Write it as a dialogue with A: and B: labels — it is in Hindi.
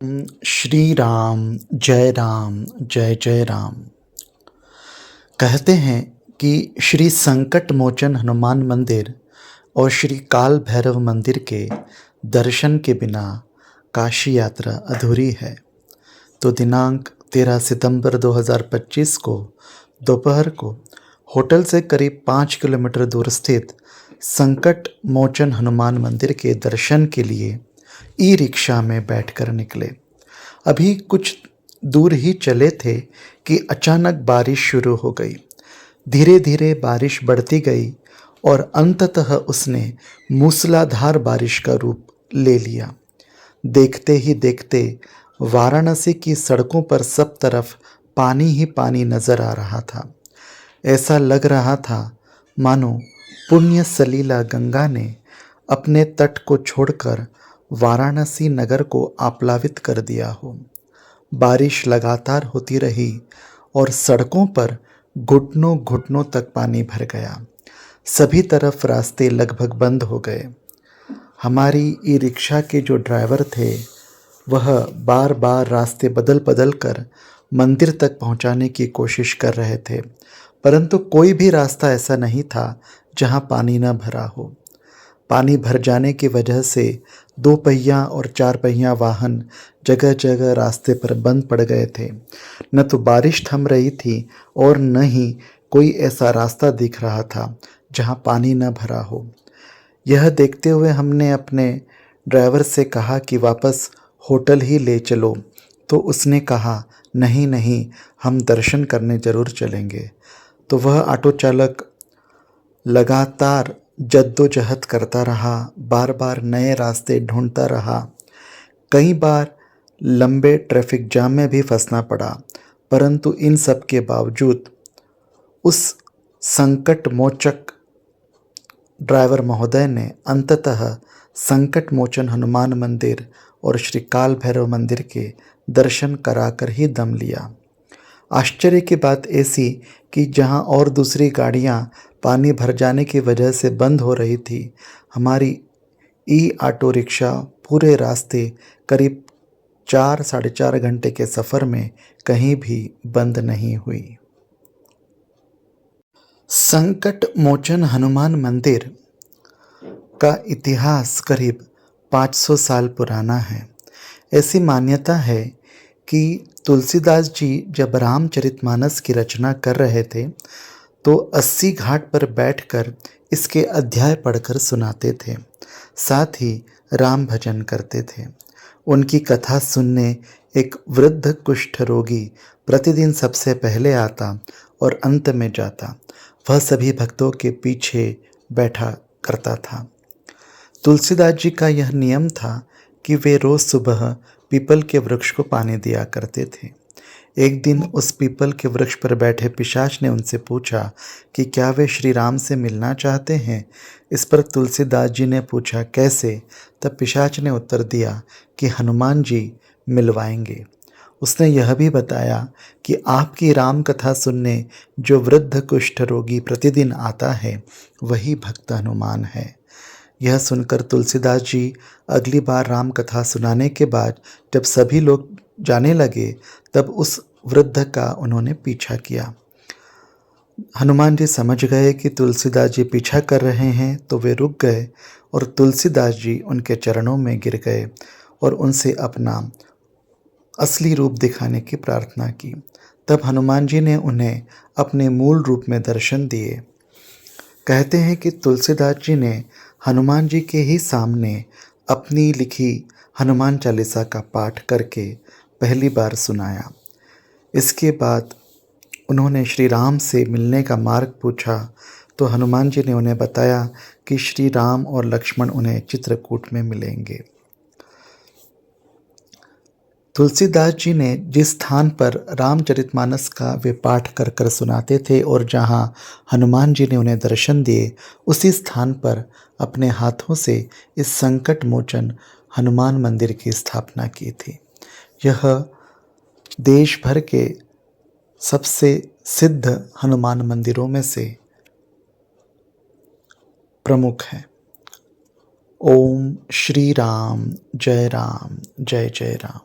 A: श्री राम जय जय राम। कहते हैं कि श्री संकट मोचन हनुमान मंदिर और श्री काल भैरव मंदिर के दर्शन के बिना काशी यात्रा अधूरी है। तो दिनांक 13 सितंबर 2025 को दोपहर को होटल से करीब 5 किलोमीटर दूर स्थित संकट मोचन हनुमान मंदिर के दर्शन के लिए ई रिक्शा में बैठकर निकले। अभी कुछ दूर ही चले थे कि अचानक बारिश शुरू हो गई। धीरे धीरे बारिश बढ़ती गई और अंततः उसने मूसलाधार बारिश का रूप ले लिया। देखते ही देखते वाराणसी की सड़कों पर सब तरफ पानी ही पानी नजर आ रहा था। ऐसा लग रहा था मानो पुण्य सलीला गंगा ने अपने तट को छोड़कर वाराणसी नगर को आप्लावित कर दिया हो। बारिश लगातार होती रही और सड़कों पर घुटनों घुटनों तक पानी भर गया। सभी तरफ रास्ते लगभग बंद हो गए। हमारी ई रिक्शा के जो ड्राइवर थे वह बार बार रास्ते बदल बदल कर मंदिर तक पहुंचाने की कोशिश कर रहे थे, परंतु कोई भी रास्ता ऐसा नहीं था जहां पानी न भरा हो। पानी भर जाने की वजह से 2 पहिया और 4 पहिया वाहन जगह जगह रास्ते पर बंद पड़ गए थे। न तो बारिश थम रही थी और न ही कोई ऐसा रास्ता दिख रहा था जहां पानी न भरा हो। यह देखते हुए हमने अपने ड्राइवर से कहा कि वापस होटल ही ले चलो, तो उसने कहा नहीं नहीं, हम दर्शन करने ज़रूर चलेंगे। तो वह ऑटो चालक लगातार जद्दोजहद करता रहा, बार बार नए रास्ते ढूंढता रहा। कई बार लंबे ट्रैफिक जाम में भी फंसना पड़ा, परंतु इन सब के बावजूद उस संकट मोचक ड्राइवर महोदय ने अंततः संकट मोचन हनुमान मंदिर और श्री काल भैरव मंदिर के दर्शन कराकर ही दम लिया। आश्चर्य की बात ऐसी कि जहां और दूसरी गाड़ियां पानी भर जाने की वजह से बंद हो रही थी, हमारी ई ऑटो रिक्शा पूरे रास्ते करीब 4 साढ़े 4 घंटे के सफ़र में कहीं भी बंद नहीं हुई। संकट मोचन हनुमान मंदिर का इतिहास करीब 500 साल पुराना है। ऐसी मान्यता है कि तुलसीदास जी जब रामचरितमानस की रचना कर रहे थे तो 80 घाट पर बैठकर इसके अध्याय पढ़कर सुनाते थे। साथ ही राम भजन करते थे। उनकी कथा सुनने एक वृद्ध कुष्ठ रोगी प्रतिदिन सबसे पहले आता और अंत में जाता। वह सभी भक्तों के पीछे बैठा करता था। तुलसीदास जी का यह नियम था कि वे रोज सुबह पीपल के वृक्ष को पानी दिया करते थे। एक दिन उस पीपल के वृक्ष पर बैठे पिशाच ने उनसे पूछा कि क्या वे श्री राम से मिलना चाहते हैं। इस पर तुलसीदास जी ने पूछा कैसे। तब पिशाच ने उत्तर दिया कि हनुमान जी मिलवाएंगे। उसने यह भी बताया कि आपकी राम कथा सुनने जो वृद्ध कुष्ठ रोगी प्रतिदिन आता है वही भक्त हनुमान है। यह सुनकर तुलसीदास जी अगली बार राम कथा सुनाने के बाद जब सभी लोग जाने लगे तब उस वृद्ध का उन्होंने पीछा किया। हनुमान जी समझ गए कि तुलसीदास जी पीछा कर रहे हैं तो वे रुक गए और तुलसीदास जी उनके चरणों में गिर गए और उनसे अपना असली रूप दिखाने की प्रार्थना की। तब हनुमान जी ने उन्हें अपने मूल रूप में दर्शन दिए। कहते हैं कि तुलसीदास जी ने हनुमान जी के ही सामने अपनी लिखी हनुमान चालीसा का पाठ करके पहली बार सुनाया। इसके बाद उन्होंने श्री राम से मिलने का मार्ग पूछा तो हनुमान जी ने उन्हें बताया कि श्री राम और लक्ष्मण उन्हें चित्रकूट में मिलेंगे। तुलसीदास जी ने जिस स्थान पर रामचरितमानस का वे पाठ कर कर सुनाते थे और जहां हनुमान जी ने उन्हें दर्शन दिए, उसी स्थान पर अपने हाथों से इस संकट मोचन हनुमान मंदिर की स्थापना की थी। यह देश भर के सबसे सिद्ध हनुमान मंदिरों में से प्रमुख है। ओम श्री राम जय जय राम।